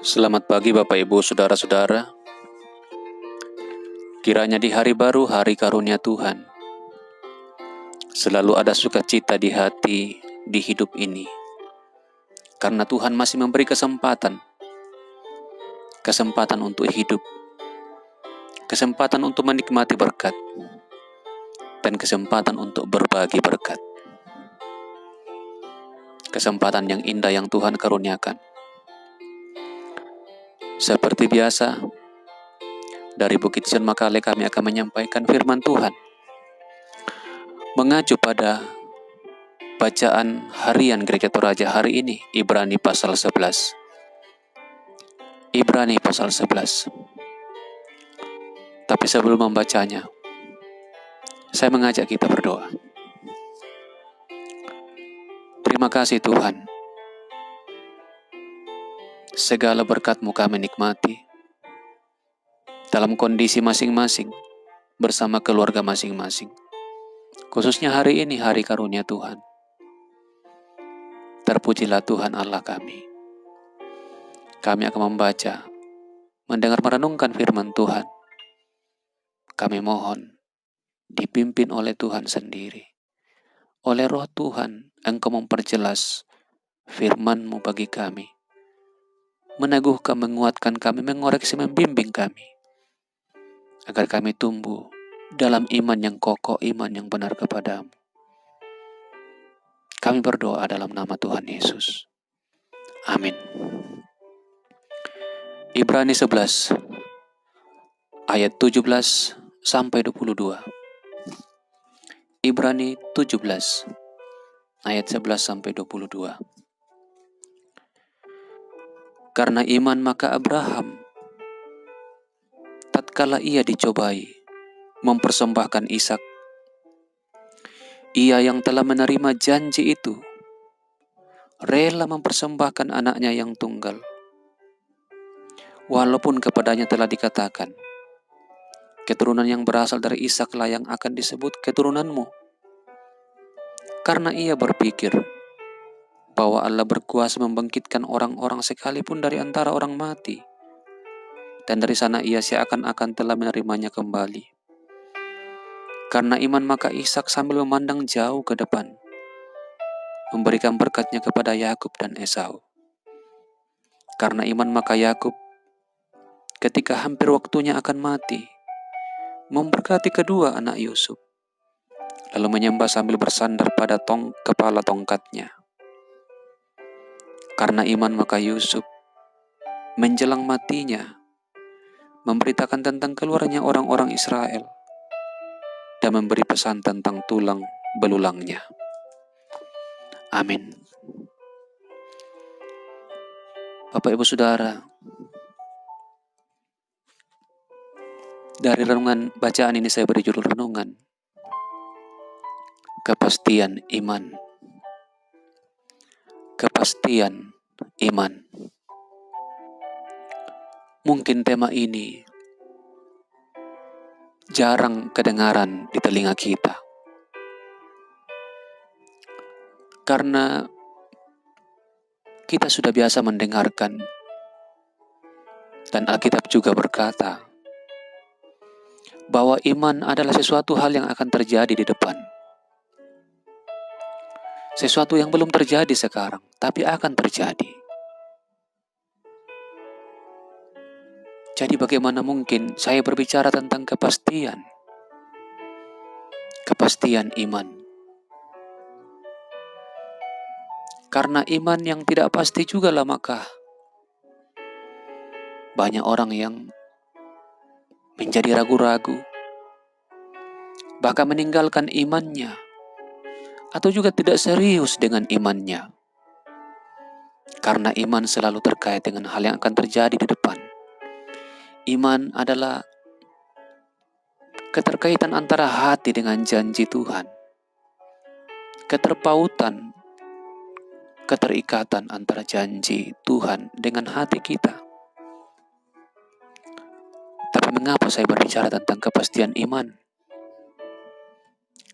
Selamat pagi Bapak Ibu Saudara-saudara. Kiranya di hari baru, hari karunia Tuhan, selalu ada sukacita di hati, di hidup ini. Karena Tuhan masih memberi kesempatan untuk hidup, kesempatan untuk menikmati berkat, dan kesempatan untuk berbagi berkat. Kesempatan yang indah yang Tuhan karuniakan. Seperti biasa, dari Bukit Sion Makale kami akan menyampaikan firman Tuhan, mengacu pada bacaan harian Gereja Toraja hari ini, Ibrani pasal 11. Ibrani pasal 11. Tapi sebelum membacanya, saya mengajak kita berdoa. Terima kasih Tuhan. Segala berkat-Mu kami nikmati dalam kondisi masing-masing, bersama keluarga masing-masing. Khususnya hari ini, hari karunia Tuhan. Terpujilah Tuhan Allah kami. Kami akan membaca, mendengar merenungkan firman Tuhan. Kami mohon dipimpin oleh Tuhan sendiri. Oleh Roh Tuhan, Engkau memperjelas firman-Mu bagi kami. Meneguhkan, menguatkan kami, mengoreksi, membimbing kami. Agar kami tumbuh dalam iman yang kokoh, iman yang benar kepada-Mu. Kami berdoa dalam nama Tuhan Yesus. Amin. Ibrani 11 ayat 17 sampai 22. Ibrani 17 ayat 11 sampai 22. Karena iman maka Abraham, tatkala ia dicobai, mempersembahkan Ishak. Ia yang telah menerima janji itu, rela mempersembahkan anaknya yang tunggal. Walaupun kepadanya telah dikatakan, keturunan yang berasal dari Ishak lah yang akan disebut keturunanmu. Karena ia berpikir bahwa Allah berkuasa membangkitkan orang-orang sekalipun dari antara orang mati. Dan dari sana ia seakan-akan telah menerimanya kembali. Karena iman maka Ishak sambil memandang jauh ke depan, memberikan berkatnya kepada Yakub dan Esau. Karena iman maka Yakub, ketika hampir waktunya akan mati, memberkati kedua anak Yusuf, lalu menyembah sambil bersandar pada kepala tongkatnya. Karena iman maka Yusuf, menjelang matinya, memberitakan tentang keluarnya orang-orang Israel, dan memberi pesan tentang tulang belulangnya. Amin. Bapak Ibu Saudara, dari renungan bacaan ini saya beri judul renungan, kepastian iman. Kepastian iman. Mungkin tema ini jarang kedengaran di telinga kita. Karena kita sudah biasa mendengarkan, dan Alkitab juga berkata bahwa iman adalah sesuatu hal yang akan terjadi di depan. Sesuatu yang belum terjadi sekarang, tapi akan terjadi. Jadi bagaimana mungkin saya berbicara tentang kepastian? Kepastian iman. Karena iman yang tidak pasti juga lah, maka banyak orang yang menjadi ragu-ragu, bahkan meninggalkan imannya, atau juga tidak serius dengan imannya. Karena iman selalu terkait dengan hal yang akan terjadi di depan. Iman adalah keterkaitan antara hati dengan janji Tuhan. Keterpautan, keterikatan antara janji Tuhan dengan hati kita. Tapi mengapa saya berbicara tentang kepastian iman?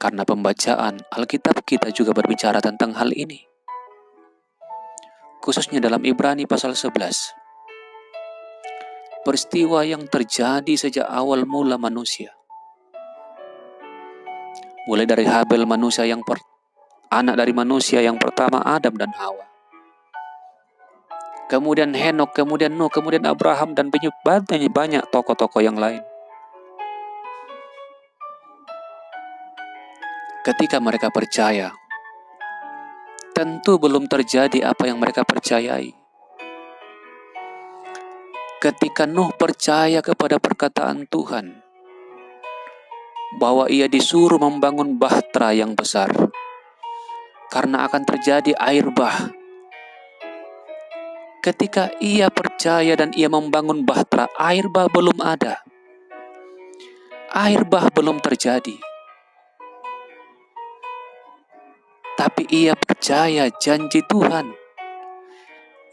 Karena pembacaan Alkitab kita juga berbicara tentang hal ini. Khususnya dalam Ibrani pasal 11. peristiwa yang terjadi sejak awal mula manusia. Mulai dari Habel manusia anak dari manusia yang pertama, Adam dan Hawa. Kemudian Henok, kemudian Nuh, kemudian Abraham, dan banyak tokoh-tokoh yang lain. Ketika mereka percaya, tentu belum terjadi apa yang mereka percayai. Ketika Nuh percaya kepada perkataan Tuhan, bahwa ia disuruh membangun bahtera yang besar, karena akan terjadi air bah. Ketika ia percaya dan ia membangun bahtera, air bah belum ada. Air bah belum terjadi. Tapi ia percaya janji Tuhan.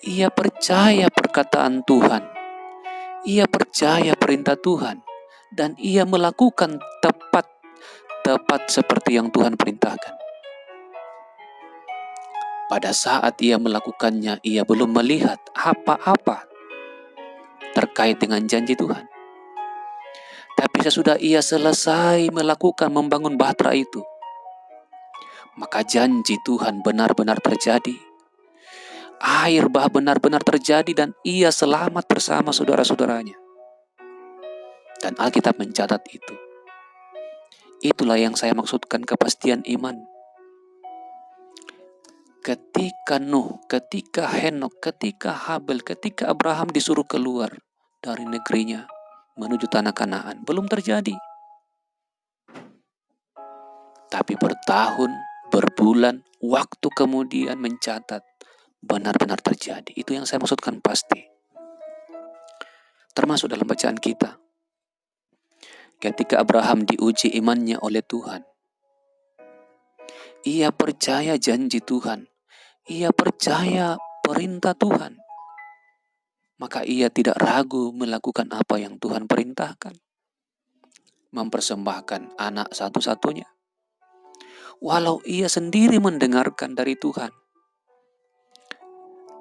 Ia percaya perkataan Tuhan. Ia percaya perintah Tuhan. Dan ia melakukan tepat seperti yang Tuhan perintahkan. Pada saat ia melakukannya, ia belum melihat apa-apa terkait dengan janji Tuhan. Tapi sesudah ia selesai melakukan membangun bahtera itu, maka janji Tuhan benar-benar terjadi. Air bah benar-benar terjadi dan ia selamat bersama saudara-saudaranya. Dan Alkitab mencatat itu. Itulah yang saya maksudkan kepastian iman. Ketika Nuh, ketika Henok, ketika Habel, ketika Abraham disuruh keluar dari negerinya menuju tanah Kanaan, belum terjadi. Tapi bertahun, berbulan, waktu kemudian mencatat benar-benar terjadi. Itu yang saya maksudkan pasti. Termasuk dalam bacaan kita. Ketika Abraham diuji imannya oleh Tuhan, ia percaya janji Tuhan. Ia percaya perintah Tuhan. Maka ia tidak ragu melakukan apa yang Tuhan perintahkan. Mempersembahkan anak satu-satunya. Walau ia sendiri mendengarkan dari Tuhan.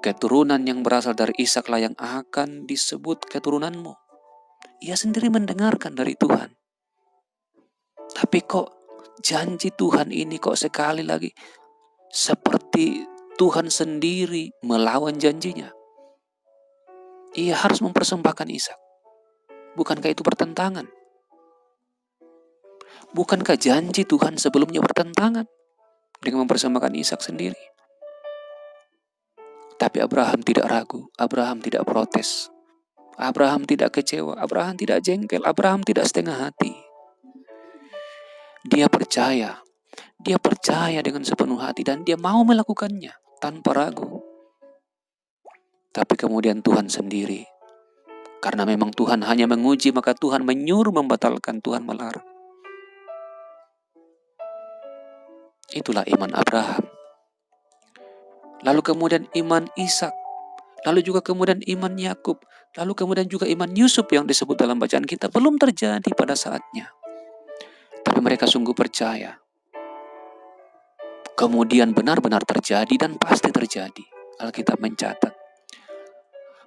Keturunan yang berasal dari Ishak-lah yang akan disebut keturunanmu. Ia sendiri mendengarkan dari Tuhan. Tapi kok janji Tuhan ini kok sekali lagi seperti Tuhan sendiri melawan janjinya. Ia harus mempersembahkan Ishak. Bukankah itu bertentangan? Bukankah janji Tuhan sebelumnya bertentangan dengan mempersembahkan Ishak sendiri? Tapi Abraham tidak ragu, Abraham tidak protes, Abraham tidak kecewa, Abraham tidak jengkel, Abraham tidak setengah hati. Dia percaya dengan sepenuh hati dan dia mau melakukannya tanpa ragu. Tapi kemudian Tuhan sendiri, karena memang Tuhan hanya menguji, maka Tuhan menyuruh membatalkan, Tuhan melarang. Itulah iman Abraham. Lalu kemudian iman Ishak, lalu juga kemudian iman Yakub, lalu kemudian juga iman Yusuf yang disebut dalam bacaan kita belum terjadi pada saatnya. Tapi mereka sungguh percaya. Kemudian benar-benar terjadi dan pasti terjadi. Alkitab mencatat.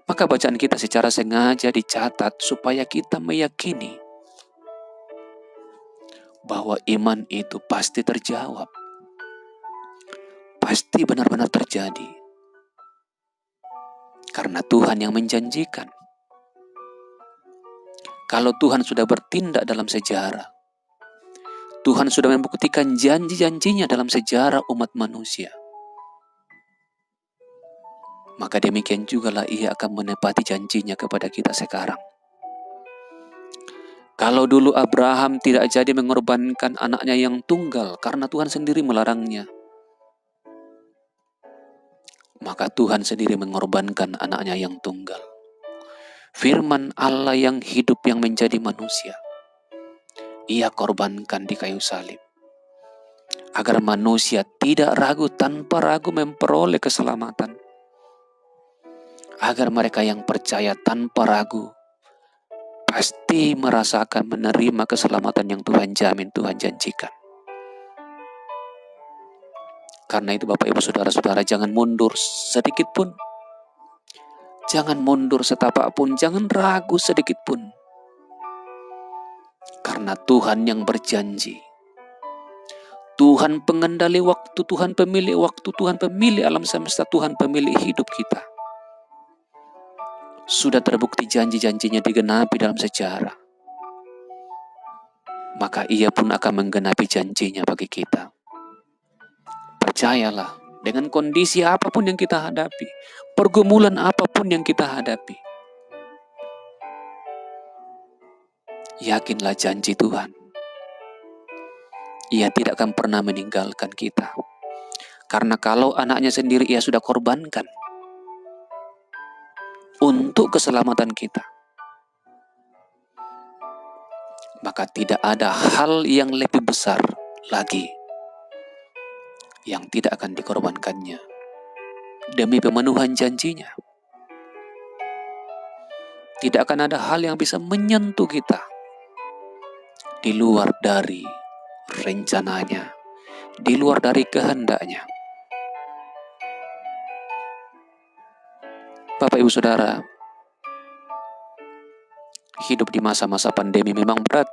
Maka bacaan kita secara sengaja dicatat supaya kita meyakini bahwa iman itu pasti terjawab. Pasti benar-benar terjadi. Karena Tuhan yang menjanjikan. Kalau Tuhan sudah bertindak dalam sejarah, Tuhan sudah membuktikan janji-janjinya dalam sejarah umat manusia, maka demikian jugalah ia akan menepati janjinya kepada kita sekarang. Kalau dulu Abraham tidak jadi mengorbankan anaknya yang tunggal karena Tuhan sendiri melarangnya, maka Tuhan sendiri mengorbankan anaknya yang tunggal. Firman Allah yang hidup yang menjadi manusia, ia korbankan di kayu salib. Agar manusia tidak ragu, tanpa ragu memperoleh keselamatan. Agar mereka yang percaya tanpa ragu pasti merasakan menerima keselamatan yang Tuhan jamin, Tuhan janjikan. Karena itu Bapak Ibu Saudara-saudara, jangan mundur sedikit pun. Jangan mundur setapak pun, jangan ragu sedikit pun. Karena Tuhan yang berjanji. Tuhan pengendali waktu, Tuhan pemilik waktu, Tuhan pemilik alam semesta, Tuhan pemilik hidup kita. Sudah terbukti janji-janjinya digenapi dalam sejarah. Maka Ia pun akan menggenapi janjinya bagi kita. Percayalah, dengan kondisi apapun yang kita hadapi, pergumulan apapun yang kita hadapi, yakinlah janji Tuhan. Ia tidak akan pernah meninggalkan kita. Karena kalau anaknya sendiri Ia sudah korbankan untuk keselamatan kita, maka tidak ada hal yang lebih besar lagi yang tidak akan dikorbankannya demi pemenuhan janjinya. Tidak akan ada hal yang bisa menyentuh kita di luar dari rencananya, di luar dari kehendaknya. Bapak Ibu Saudara, hidup di masa-masa pandemi memang berat.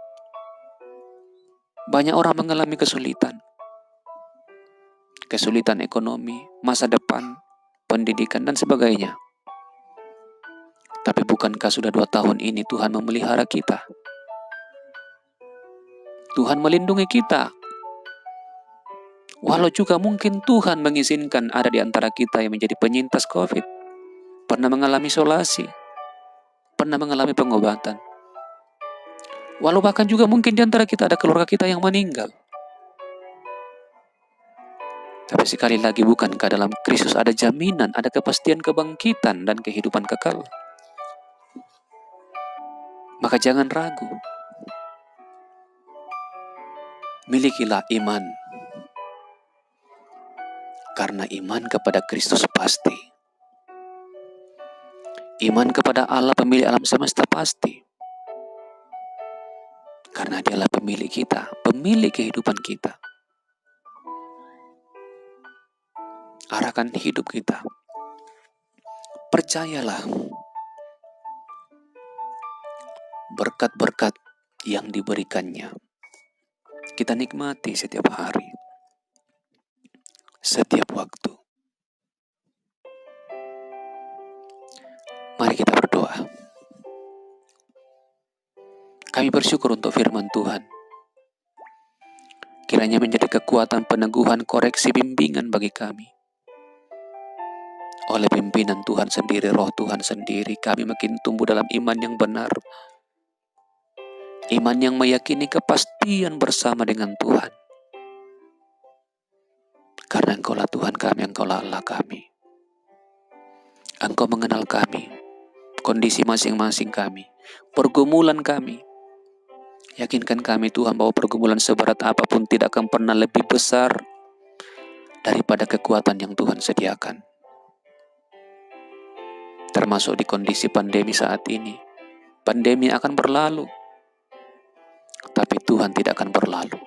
Banyak orang mengalami kesulitan ekonomi, masa depan, pendidikan, dan sebagainya. Tapi bukankah sudah 2 tahun ini Tuhan memelihara kita? Tuhan melindungi kita. Walau juga mungkin Tuhan mengizinkan ada di antara kita yang menjadi penyintas COVID, pernah mengalami isolasi, pernah mengalami pengobatan. Walau bahkan juga mungkin di antara kita ada keluarga kita yang meninggal. Tapi sekali lagi, bukankah dalam Kristus ada jaminan, ada kepastian kebangkitan dan kehidupan kekal? Maka jangan ragu. Milikilah iman. Karena iman kepada Kristus pasti. Iman kepada Allah pemilik alam semesta pasti. Karena Dialah pemilik kita, pemilik kehidupan kita. Arahkan hidup kita. Percayalah. Berkat-berkat yang diberikannya kita nikmati setiap hari, setiap waktu. Mari kita berdoa. Kami bersyukur untuk firman Tuhan. Kiranya menjadi kekuatan, peneguhan, koreksi, bimbingan bagi kami. Oleh pimpinan Tuhan sendiri, roh Tuhan sendiri, kami makin tumbuh dalam iman yang benar. Iman yang meyakini kepastian bersama dengan Tuhan. Karena Engkaulah Tuhan kami, Engkaulah Allah kami. Engkau mengenal kami, kondisi masing-masing kami, pergumulan kami. Yakinkan kami Tuhan bahwa pergumulan seberat apapun tidak akan pernah lebih besar daripada kekuatan yang Tuhan sediakan. Termasuk di kondisi pandemi saat ini. Pandemi akan berlalu, tapi Tuhan tidak akan berlalu.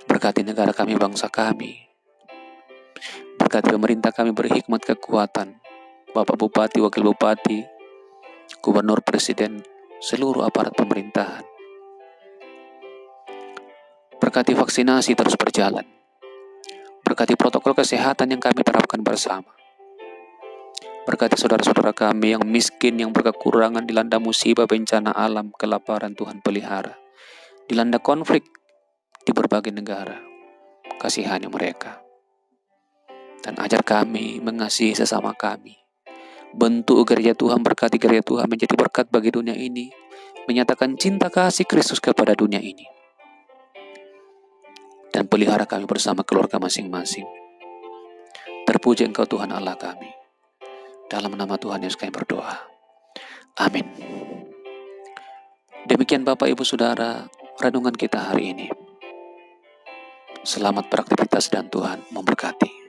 Berkati negara kami, bangsa kami. Berkati pemerintah kami, berhikmat kekuatan. Bapak Bupati, Wakil Bupati, Gubernur, Presiden, seluruh aparat pemerintahan. Berkati vaksinasi terus berjalan. Berkati protokol kesehatan yang kami terapkan bersama. Berkati saudara-saudara kami yang miskin, yang berkekurangan, dilanda musibah, bencana alam, kelaparan, Tuhan pelihara. Dilanda konflik di berbagai negara. Kasihani mereka. Dan ajar kami mengasihi sesama kami. Bentuk gereja Tuhan, berkati gereja Tuhan menjadi berkat bagi dunia ini. Menyatakan cinta kasih Kristus kepada dunia ini. Dan pelihara kami bersama keluarga masing-masing. Terpuji Engkau Tuhan Allah kami. Dalam nama Tuhan Yesus kami berdoa. Amin. Demikian Bapak Ibu Saudara, renungan kita hari ini. Selamat beraktivitas dan Tuhan memberkati.